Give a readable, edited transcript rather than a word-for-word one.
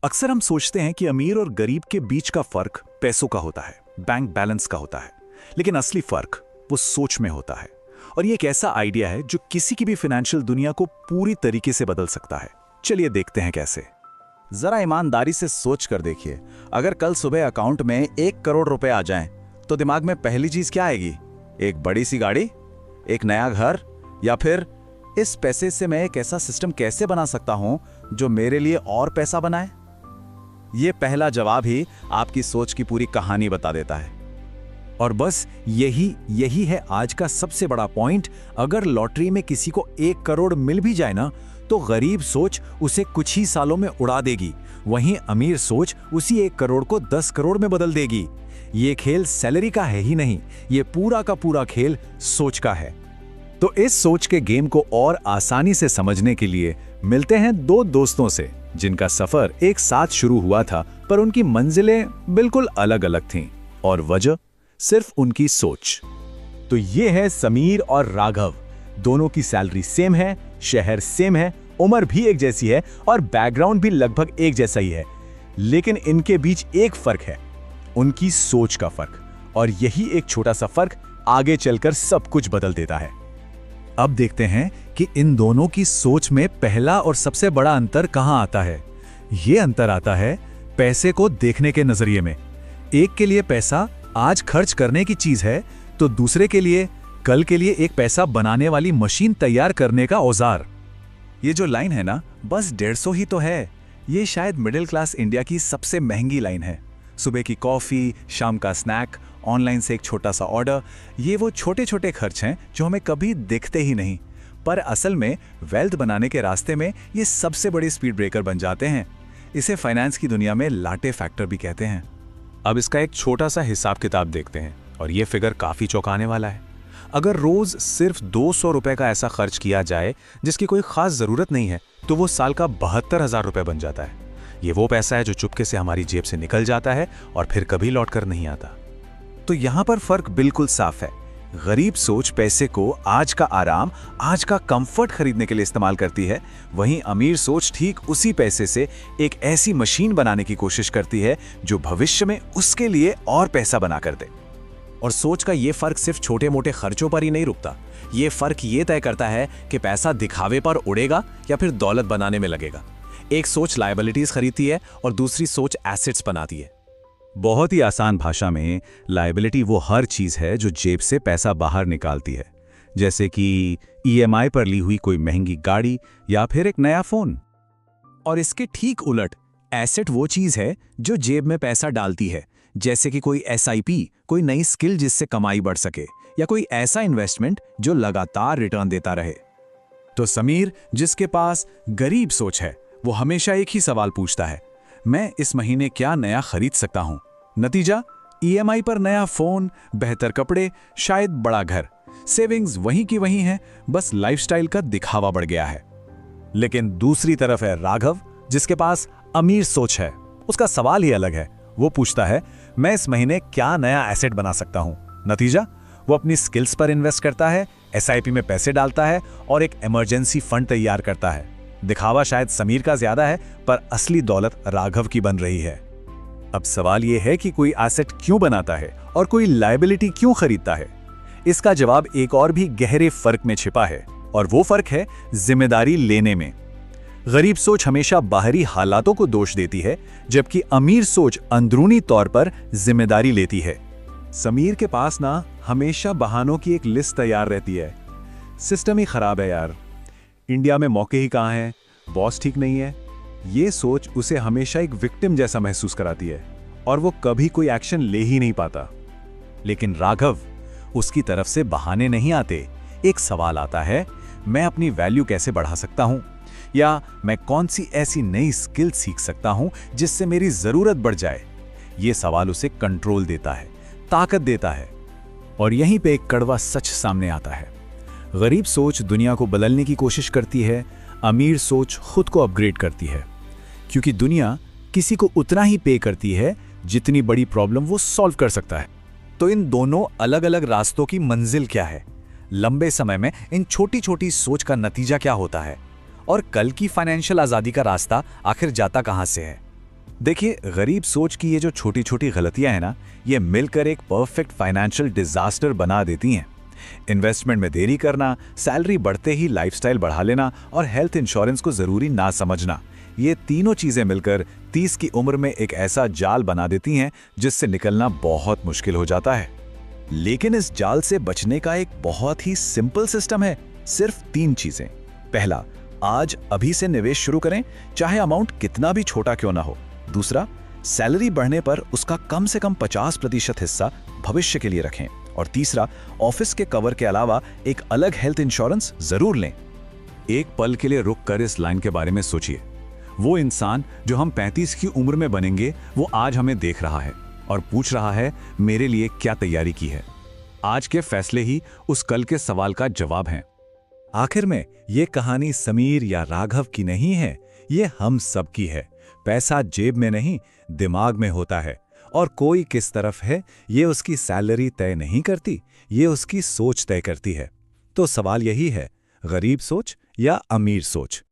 अक्सर हम सोचते हैं कि अमीर और गरीब के बीच का फर्क पैसों का होता है, बैंक बैलेंस का होता है, लेकिन असली फर्क वो सोच में होता है। और ये एक ऐसा आइडिया है जो किसी की भी फाइनेंशियल दुनिया को पूरी तरीके से बदल सकता है। चलिए देखते हैं कैसे। जरा ईमानदारी से सोच कर देखिए, अगर कल सुबह अकाउंट में 1 करोड़ रुपए आ जाएं, तो दिमाग में पहली चीज क्या आएगी? एक बड़ी सी गाड़ी, एक नया घर, या फिर इस पैसे से मैं एक ऐसा सिस्टम कैसे बना सकता हूं जो मेरे लिए और पैसा बनाए? ये पहला जवाब ही आपकी सोच की पूरी कहानी बता देता है। और बस यही है आज का सबसे बड़ा पॉइंट। अगर लॉटरी में किसी को 1 करोड़ मिल भी जाए ना, तो गरीब सोच उसे कुछ ही सालों में उड़ा देगी, वहीं अमीर सोच उसी 1 करोड़ को 10 करोड़ में बदल देगी। ये खेल सैलरी का है ही नहीं, ये पूरा का पूरा खेल सोच का है। तो इस सोच के गेम को और आसानी से समझने के लिए मिलते हैं दो दोस्तों से, जिनका सफर एक साथ शुरू हुआ था, पर उनकी मंजिलें बिल्कुल अलग अलग थीं, और वजह सिर्फ उनकी सोच। तो ये है समीर और राघव। दोनों की सैलरी सेम है, शहर सेम है, उम्र भी एक जैसी है और बैकग्राउंड भी लगभग एक जैसा ही है, लेकिन इनके बीच एक फर्क है, उनकी सोच का फर्क। और यही एक छोटा सा फर्क आगे चलकर सब कुछ बदल देता है। अब देखते हैं कि इन दोनों की सोच में पहला और सबसे बड़ा अंतर कहां आता है। यह अंतर आता है पैसे को देखने के नजरिए में। एक के लिए पैसा आज खर्च करने की चीज है, तो दूसरे के लिए कल के लिए एक पैसा बनाने वाली मशीन तैयार करने का औजार। ये जो लाइन है ना, बस 150 ही तो है, ये शायद मिडिल क्लास इंडिया की सबसे महंगी लाइन है। सुबह की कॉफी, शाम का स्नैक, ऑनलाइन से एक छोटा सा ऑर्डर, ये वो छोटे छोटे खर्च हैं जो हमें कभी दिखते ही नहीं, पर असल में वेल्थ बनाने के रास्ते में ये सबसे बड़ी स्पीड ब्रेकर बन जाते हैं। इसे फाइनेंस की दुनिया में लाटे फैक्टर भी कहते हैं। अब इसका एक छोटा सा हिसाब किताब देखते हैं, और ये फिगर काफी चौंकाने वाला है। अगर रोज सिर्फ 200 रुपए का ऐसा खर्च किया जाए जिसकी कोई खास जरूरत नहीं है, तो वो साल का 72,000 रुपए बन जाता है। ये वो पैसा है जो चुपके से हमारी जेब से निकल जाता है और फिर कभी लौट कर नहीं आता। तो यहां पर फर्क बिल्कुल साफ है। गरीब सोच पैसे को आज का आराम, आज का कंफर्ट खरीदने के लिए इस्तेमाल करती है, वहीं अमीर सोच ठीक उसी पैसे से एक ऐसी मशीन बनाने की कोशिश करती है जो भविष्य में उसके लिए और पैसा बना कर दे। और सोच का ये फर्क सिर्फ छोटे मोटे खर्चों पर ही नहीं रुकता, ये फर्क ये तय करता है कि पैसा दिखावे पर उड़ेगा या फिर दौलत बनाने में लगेगा। एक सोच लायबिलिटीज खरीदती है और दूसरी सोच एसेट्स बनाती है। बहुत ही आसान भाषा में लायबिलिटी वो हर चीज है जो जेब से पैसा बाहर निकालती है, जैसे कि ईएमआई पर ली हुई कोई महंगी गाड़ी या फिर एक नया फोन। और इसके ठीक उलट एसेट वो चीज है जो जेब में पैसा डालती है, जैसे कि कोई एसआईपी, कोई नई स्किल जिससे कमाई बढ़ सके, या कोई ऐसा इन्वेस्टमेंट जो लगातार रिटर्न देता रहे। तो समीर, जिसके पास गरीब सोच है, वो हमेशा एक ही सवाल पूछता है, मैं इस महीने क्या नया खरीद सकता हूं? नतीजा, ईएमआई पर नया फोन, बेहतर कपड़े, शायद बड़ा घर। सेविंग्स वहीं की वहीं है, बस लाइफस्टाइल का दिखावा बढ़ गया है। लेकिन दूसरी तरफ है राघव, जिसके पास अमीर सोच है। उसका सवाल ही अलग है। वो पूछता है, मैं इस महीने क्या नया एसेट बना सकता हूं? नतीजा, वो अपनी स्किल्स पर इन्वेस्ट करता है, एसआईपी में पैसे डालता है और एक इमरजेंसी फंड तैयार करता है। दिखावा शायद समीर का ज्यादा है, पर असली दौलत राघव की बन रही है। अब सवाल यह है कि कोई एसेट क्यों बनाता है और कोई लायबिलिटी क्यों खरीदता है? इसका जवाब एक और भी गहरे फर्क में छिपा है, और वो फर्क है जिम्मेदारी लेने में। गरीब सोच हमेशा बाहरी हालातों को दोष देती है, जबकि अमीर सोच अंदरूनी तौर पर जिम्मेदारी लेती है। समीर के पास ना हमेशा बहानों की एक लिस्ट तैयार रहती है। सिस्टम ही खराब है यार, इंडिया में मौके ही कहां हैं, बॉस ठीक नहीं है। ये सोच उसे हमेशा एक विक्टिम जैसा महसूस कराती है, और वो कभी कोई एक्शन ले ही नहीं पाता। लेकिन राघव, उसकी तरफ से बहाने नहीं आते। एक सवाल आता है, मैं अपनी वैल्यू कैसे बढ़ा सकता हूं, या मैं कौन सी ऐसी नई स्किल सीख सकता हूं जिससे मेरी जरूरत बढ़ जाए। ये सवाल उसे कंट्रोल देता है, ताकत देता है। और यहीं पे एक कड़वा सच सामने आता है। गरीब सोच दुनिया को बदलने की कोशिश करती है, अमीर सोच खुद को अपग्रेड करती है, क्योंकि दुनिया किसी को उतना ही पे करती है जितनी बड़ी प्रॉब्लम वो सॉल्व कर सकता है। तो इन दोनों अलग अलग रास्तों की मंजिल क्या है? लंबे समय में इन छोटी छोटी सोच का नतीजा क्या होता है? और कल की फाइनेंशियल आजादी का रास्ता आखिर जाता कहां से है? देखिए, गरीब सोच की ये जो छोटी छोटी गलतियां हैं ना, ये मिलकर एक परफेक्ट फाइनेंशियल डिजास्टर बना देती हैं। इन्वेस्टमेंट में देरी करना, सैलरी बढ़ते ही लाइफस्टाइल बढ़ा लेना और हेल्थ इंश्योरेंस को जरूरी ना समझना, ये तीनों चीजें मिलकर 30 की उम्र में एक ऐसा जाल बना देती हैं जिससे निकलना बहुत मुश्किल हो जाता है। लेकिन इस जाल से बचने का एक बहुत ही सिंपल सिस्टम है, सिर्फ 3 चीजें। पहला, आज अभी से निवेश शुरू करें, चाहे अमाउंट कितना भी छोटा क्यों ना हो। दूसरा, सैलरी बढ़ने पर उसका कम से कम 50% हिस्सा भविष्य के लिए रखें। और तीसरा, ऑफिस के कवर के अलावा एक अलग हेल्थ इंश्योरेंस जरूर लें। एक पल के लिए रुक कर इस लाइन के बारे में सोचिए। वो इंसान जो हम 35 की उम्र में बनेंगे, वो आज हमें देख रहा है और पूछ रहा है, मेरे लिए क्या तैयारी की है। आज के फैसले ही उस कल के सवाल का जवाब हैं। आखिर में ये कहानी समीर या राघव की नहीं है, ये हम सब की है। पैसा जेब में नहीं, दिमाग में होता है, और कोई किस तरफ है ये उसकी सैलरी तय नहीं करती, ये उसकी सोच तय करती है। तो सवाल यही है, गरीब सोच या अमीर सोच?